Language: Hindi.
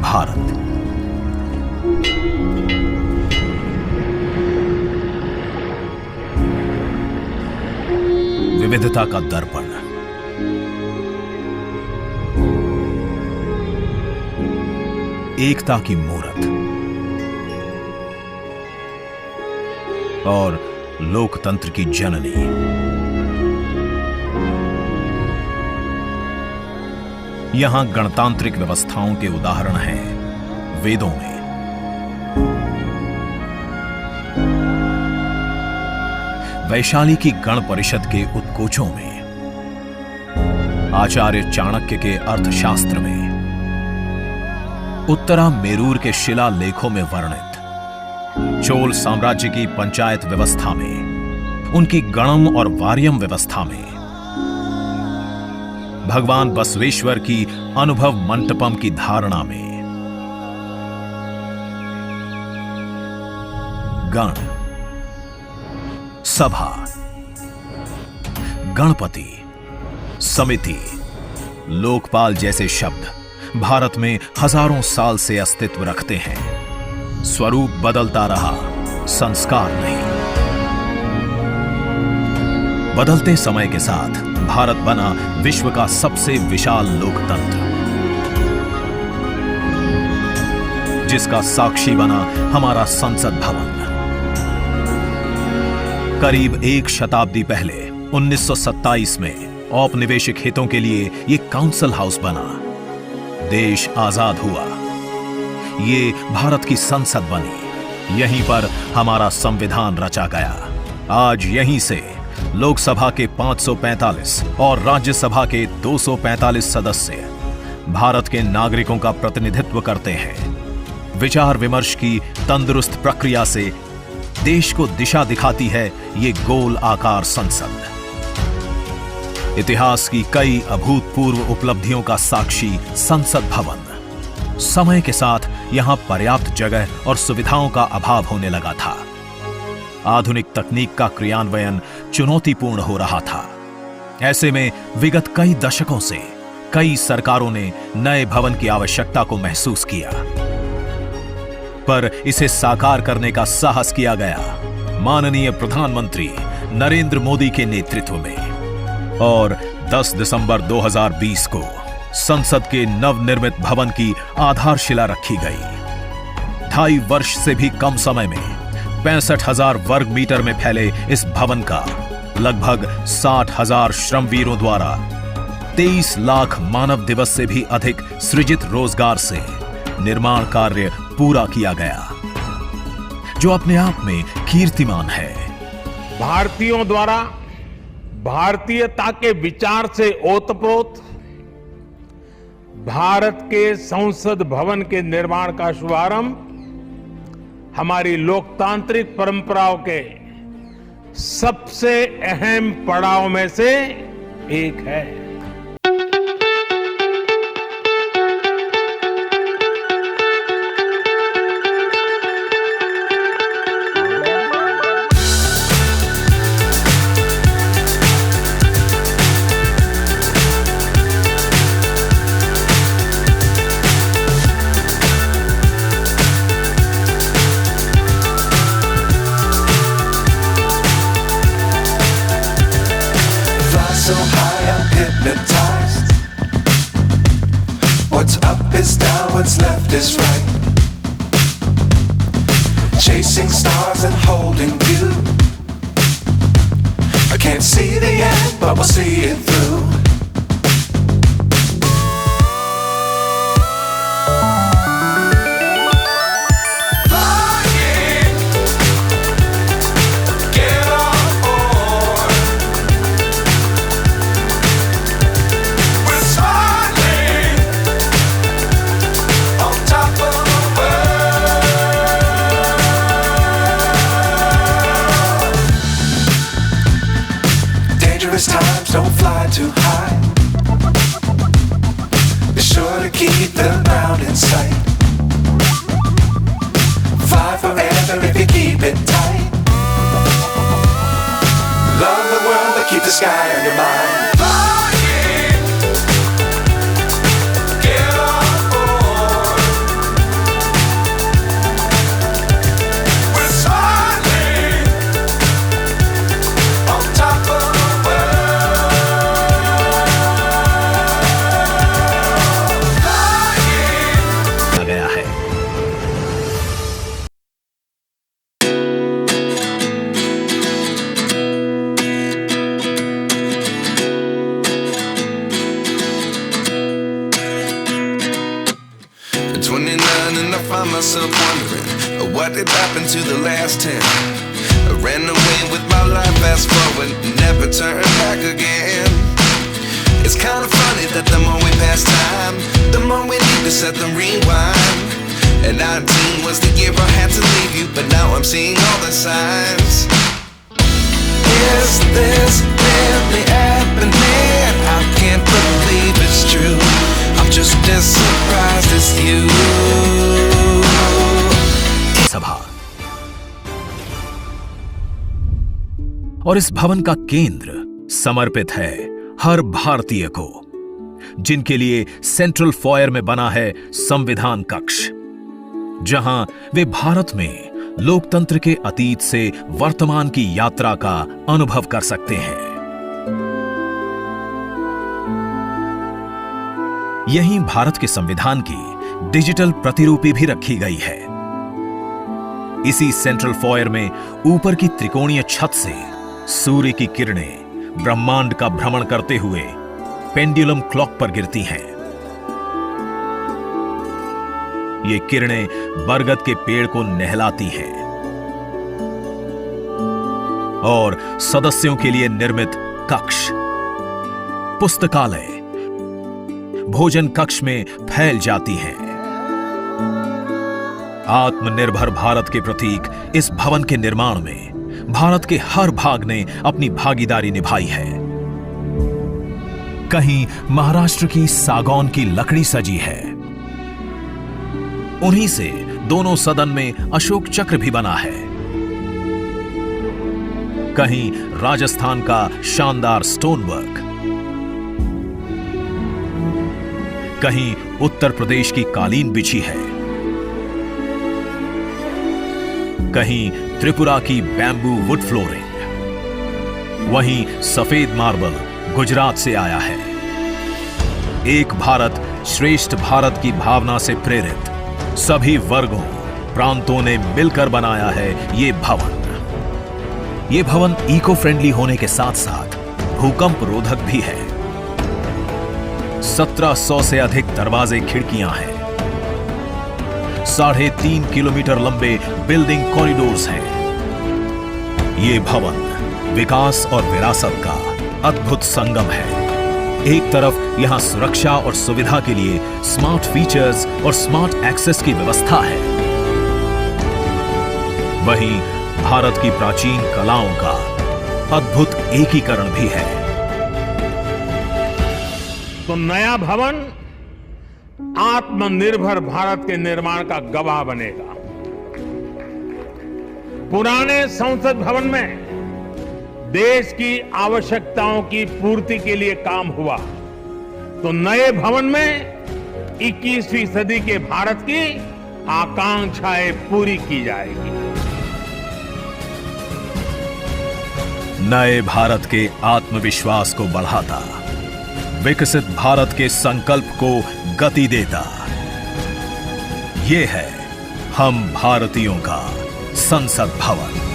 भारत। विविधता का दर्पण, एकता की मूरत और लोकतंत्र की जननी। यहां गणतांत्रिक व्यवस्थाओं के उदाहरण हैं वेदों में, वैशाली की गण परिषद के उत्कोचों में, आचार्य चाणक्य के अर्थशास्त्र में, उत्तरा मेरूर के शिलालेखों में वर्णित चोल साम्राज्य की पंचायत व्यवस्था में, उनकी गणम और वार्यम व्यवस्था में, भगवान बसवेश्वर की अनुभव मंटपम की धारणा में। गण, सभा, गणपति, समिति, लोकपाल जैसे शब्द भारत में हजारों साल से अस्तित्व रखते हैं। स्वरूप बदलता रहा, संस्कार नहीं। बदलते समय के साथ भारत बना विश्व का सबसे विशाल लोकतंत्र, जिसका साक्षी बना हमारा संसद भवन। करीब एक शताब्दी पहले 1927 में औपनिवेशिक हितों के लिए यह काउंसिल हाउस बना। देश आजाद हुआ, ये भारत की संसद बनी। यहीं पर हमारा संविधान रचा गया। आज यहीं से लोकसभा के 545 और राज्यसभा के 245 सदस्य भारत के नागरिकों का प्रतिनिधित्व करते हैं। विचार विमर्श की तंदुरुस्त प्रक्रिया से देश को दिशा दिखाती है ये गोल आकार संसद। इतिहास की कई अभूतपूर्व उपलब्धियों का साक्षी संसद भवन। समय के साथ यहां पर्याप्त जगह और सुविधाओं का अभाव होने लगा था। आधुनिक तकनीक का क्रियान्वयन चुनौतीपूर्ण हो रहा था। ऐसे में विगत कई दशकों से कई सरकारों ने नए भवन की आवश्यकता को महसूस किया, पर इसे साकार करने का साहस किया गया माननीय प्रधानमंत्री नरेंद्र मोदी के नेतृत्व में। और 10 दिसंबर 2020 को संसद के नवनिर्मित भवन की आधारशिला रखी गई। 2.5 वर्ष से भी कम समय में 65,000 वर्ग मीटर में फैले इस भवन का लगभग 60,000 श्रमवीरों द्वारा 23 लाख मानव दिवस से भी अधिक सृजित रोजगार से निर्माण कार्य पूरा किया गया, जो अपने आप में कीर्तिमान है। भारतीयों द्वारा भारतीयता के विचार से ओतप्रोत भारत के संसद भवन के निर्माण का शुभारंभ हमारी लोकतांत्रिक परंपराओं के सबसे अहम पड़ाव में से एक है। So high I'm hypnotized. What's up is down, what's left is right. Chasing stars and holding you. I can't see the end, but we'll see it through. Times don't fly too high. Be sure to keep the ground in sight. Fly forever if you keep it tight. Love the world but keep the sky on your mind. Flying, get on board. 29 and I find myself wondering what did happen to the last 10. I ran away with my life, fast forward, never turn back again. It's kind of funny that the more we pass time, the more we need to set them rewind. And 19 was the year I had to leave you, but now I'm seeing all the signs. Is this really happening? I can't believe it's true. I'm just as surprised as you. सभा और इस भवन का केंद्र समर्पित है हर भारतीय को, जिनके लिए सेंट्रल फॉयर में बना है संविधान कक्ष, जहां वे भारत में लोकतंत्र के अतीत से वर्तमान की यात्रा का अनुभव कर सकते हैं। यहीं भारत के संविधान की डिजिटल प्रतिरूपी भी रखी गई है। इसी सेंट्रल फॉयर में ऊपर की त्रिकोणीय छत से सूर्य की किरणें ब्रह्मांड का भ्रमण करते हुए पेंडुलम क्लॉक पर गिरती हैं। ये किरणें बरगद के पेड़ को नहलाती हैं और सदस्यों के लिए निर्मित कक्ष, पुस्तकालय, भोजन कक्ष में फैल जाती हैं। आत्मनिर्भर भारत के प्रतीक इस भवन के निर्माण में भारत के हर भाग ने अपनी भागीदारी निभाई है। कहीं महाराष्ट्र की सागौन की लकड़ी सजी है, उन्हीं से दोनों सदन में अशोक चक्र भी बना है। कहीं राजस्थान का शानदार स्टोन वर्क, कहीं उत्तर प्रदेश की कालीन बिछी है, कहीं त्रिपुरा की बैम्बू वुड फ्लोरिंग, वहीं सफेद मार्बल गुजरात से आया है। एक भारत श्रेष्ठ भारत की भावना से प्रेरित सभी वर्गों, प्रांतों ने मिलकर बनाया है ये भवन। ये भवन इको फ्रेंडली होने के साथ साथ भूकंप रोधक भी है। 1700 से अधिक दरवाजे, खिड़कियां हैं। 3.5 किलोमीटर लंबे बिल्डिंग कॉरिडोर्स हैं। ये भवन विकास और विरासत का अद्भुत संगम है। एक तरफ यहां सुरक्षा और सुविधा के लिए स्मार्ट फीचर्स और स्मार्ट एक्सेस की व्यवस्था है, वहीं भारत की प्राचीन कलाओं का अद्भुत एकीकरण भी है। तो नया भवन आत्मनिर्भर भारत के निर्माण का गवाह बनेगा। पुराने संसद भवन में देश की आवश्यकताओं की पूर्ति के लिए काम हुआ, तो नए भवन में 21वीं सदी के भारत की आकांक्षाएं पूरी की जाएगी। नए भारत के आत्मविश्वास को बढ़ाता, विकसित भारत के संकल्प को गति देता, ये है हम भारतीयों का संसद भवन।